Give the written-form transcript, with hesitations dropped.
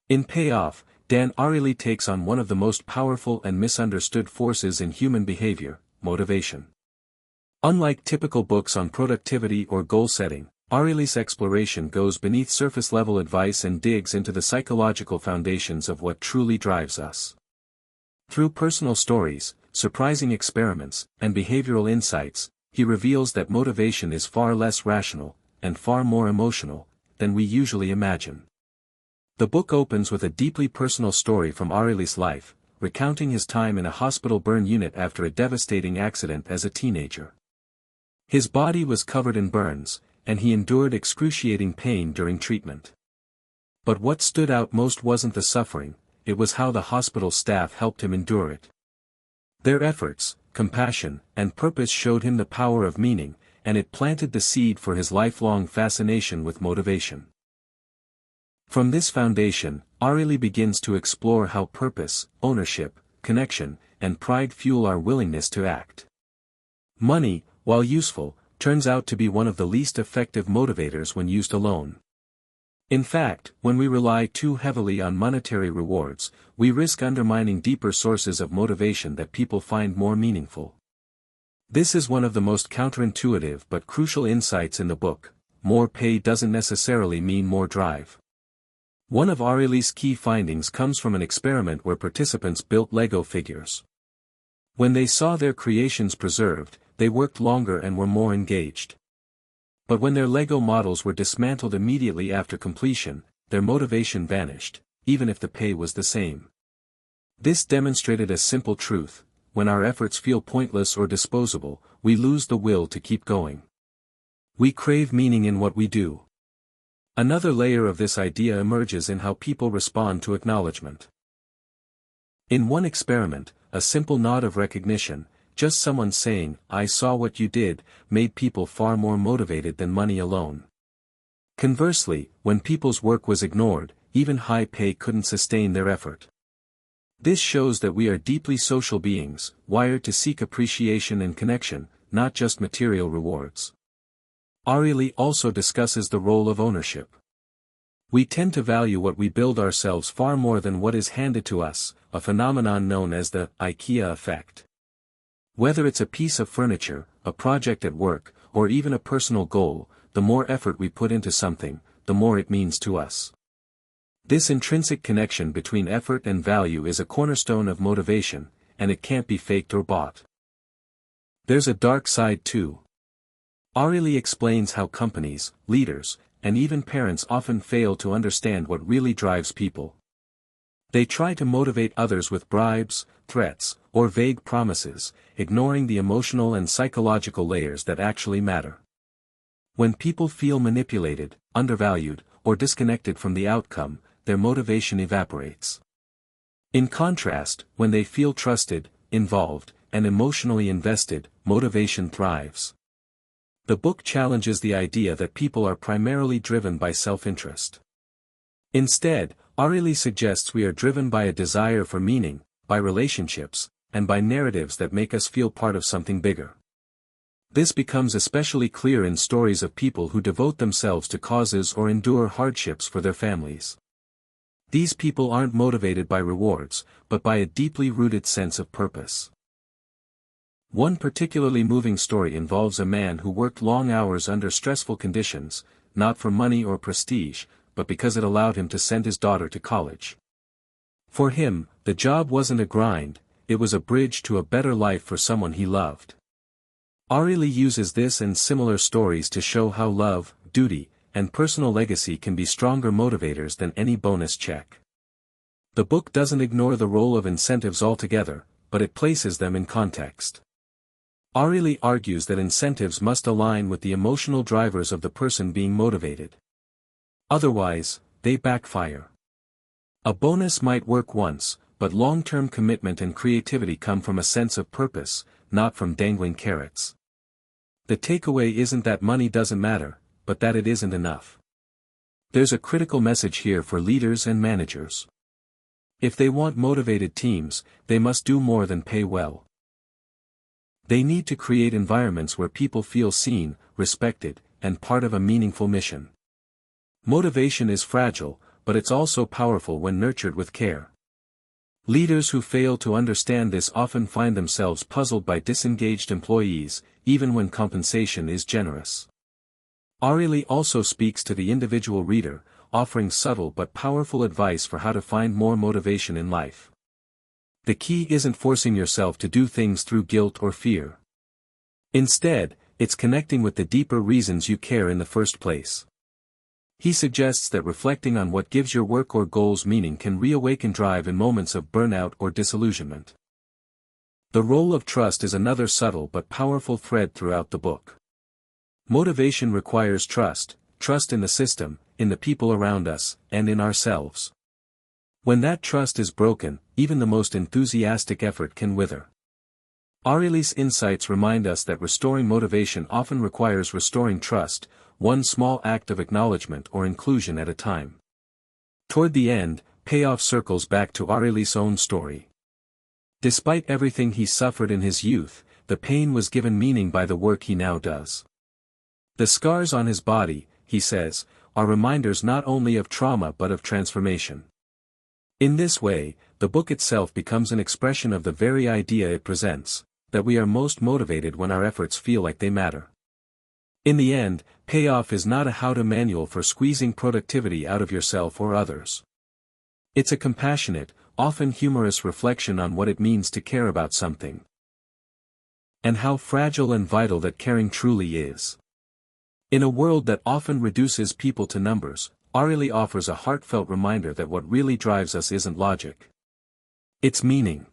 In Payoff, Ariely takes on one of the most powerful and misunderstood forces in human behavior, motivation. Unlike typical books on productivity or goal setting, Ariely's exploration goes beneath surface-level advice and digs into the psychological foundations of what truly drives us. Through personal stories, surprising experiments, and behavioral insights, he reveals that motivation is far less rational, and far more emotional, than we usually imagine. The book opens with a deeply personal story from Ariely's life, recounting his time in a hospital burn unit after a devastating accident as a teenager. His body was covered in burns, and he endured excruciating pain during treatment. But what stood out most wasn't the suffering, it was how the hospital staff helped him endure it. Their efforts, compassion, and purpose showed him the power of meaning, and it planted the seed for his lifelong fascination with motivation. From this foundation, Ariely begins to explore how purpose, ownership, connection, and pride fuel our willingness to act. Money, while useful, turns out to be one of the least effective motivators when used alone. In fact, when we rely too heavily on monetary rewards, we risk undermining deeper sources of motivation that people find more meaningful. This is one of the most counterintuitive but crucial insights in the book. More pay doesn't necessarily mean more drive. One of Ariely's key findings comes from an experiment where participants built Lego figures. When they saw their creations preserved, they worked longer and were more engaged. But when their Lego models were dismantled immediately after completion, their motivation vanished, even if the pay was the same. This demonstrated a simple truth: when our efforts feel pointless or disposable, we lose the will to keep going. We crave meaning in what we do. Another layer of this idea emerges in how people respond to acknowledgement. In one experiment, a simple nod of recognition, just someone saying, "I saw what you did," made people far more motivated than money alone. Conversely, when people's work was ignored, even high pay couldn't sustain their effort. This shows that we are deeply social beings, wired to seek appreciation and connection, not just material rewards. Ariely also discusses the role of ownership. We tend to value what we build ourselves far more than what is handed to us, a phenomenon known as the IKEA effect. Whether it's a piece of furniture, a project at work, or even a personal goal, the more effort we put into something, the more it means to us. This intrinsic connection between effort and value is a cornerstone of motivation, and it can't be faked or bought. There's a dark side too. Ariely explains how companies, leaders, and even parents often fail to understand what really drives people. They try to motivate others with bribes, threats, or vague promises, ignoring the emotional and psychological layers that actually matter. When people feel manipulated, undervalued, or disconnected from the outcome, their motivation evaporates. In contrast, when they feel trusted, involved, and emotionally invested, motivation thrives. The book challenges the idea that people are primarily driven by self-interest. Instead, Ariely suggests we are driven by a desire for meaning, by relationships, and by narratives that make us feel part of something bigger. This becomes especially clear in stories of people who devote themselves to causes or endure hardships for their families. These people aren't motivated by rewards, but by a deeply rooted sense of purpose. One particularly moving story involves a man who worked long hours under stressful conditions, not for money or prestige, but because it allowed him to send his daughter to college. For him, the job wasn't a grind, it was a bridge to a better life for someone he loved. Ariely uses this and similar stories to show how love, duty, and personal legacy can be stronger motivators than any bonus check. The book doesn't ignore the role of incentives altogether, but it places them in context. Ariely argues that incentives must align with the emotional drivers of the person being motivated. Otherwise, they backfire. A bonus might work once, but long-term commitment and creativity come from a sense of purpose, not from dangling carrots. The takeaway isn't that money doesn't matter, but that it isn't enough. There's a critical message here for leaders and managers. If they want motivated teams, they must do more than pay well. They need to create environments where people feel seen, respected, and part of a meaningful mission. Motivation is fragile, but it's also powerful when nurtured with care. Leaders who fail to understand this often find themselves puzzled by disengaged employees, even when compensation is generous. Ariely also speaks to the individual reader, offering subtle but powerful advice for how to find more motivation in life. The key isn't forcing yourself to do things through guilt or fear. Instead, it's connecting with the deeper reasons you care in the first place. He suggests that reflecting on what gives your work or goals meaning can reawaken drive in moments of burnout or disillusionment. The role of trust is another subtle but powerful thread throughout the book. Motivation requires trust in the system, in the people around us, and in ourselves. When that trust is broken, even the most enthusiastic effort can wither. Ariely's insights remind us that restoring motivation often requires restoring trust, one small act of acknowledgement or inclusion at a time. Toward the end, Payoff circles back to Ariely's own story. Despite everything he suffered in his youth, the pain was given meaning by the work he now does. The scars on his body, he says, are reminders not only of trauma but of transformation. In this way, the book itself becomes an expression of the very idea it presents, that we are most motivated when our efforts feel like they matter. In the end, Payoff is not a how-to manual for squeezing productivity out of yourself or others. It's a compassionate, often humorous reflection on what it means to care about something. And how fragile and vital that caring truly is. In a world that often reduces people to numbers, Ariely offers a heartfelt reminder that what really drives us isn't logic. It's meaning.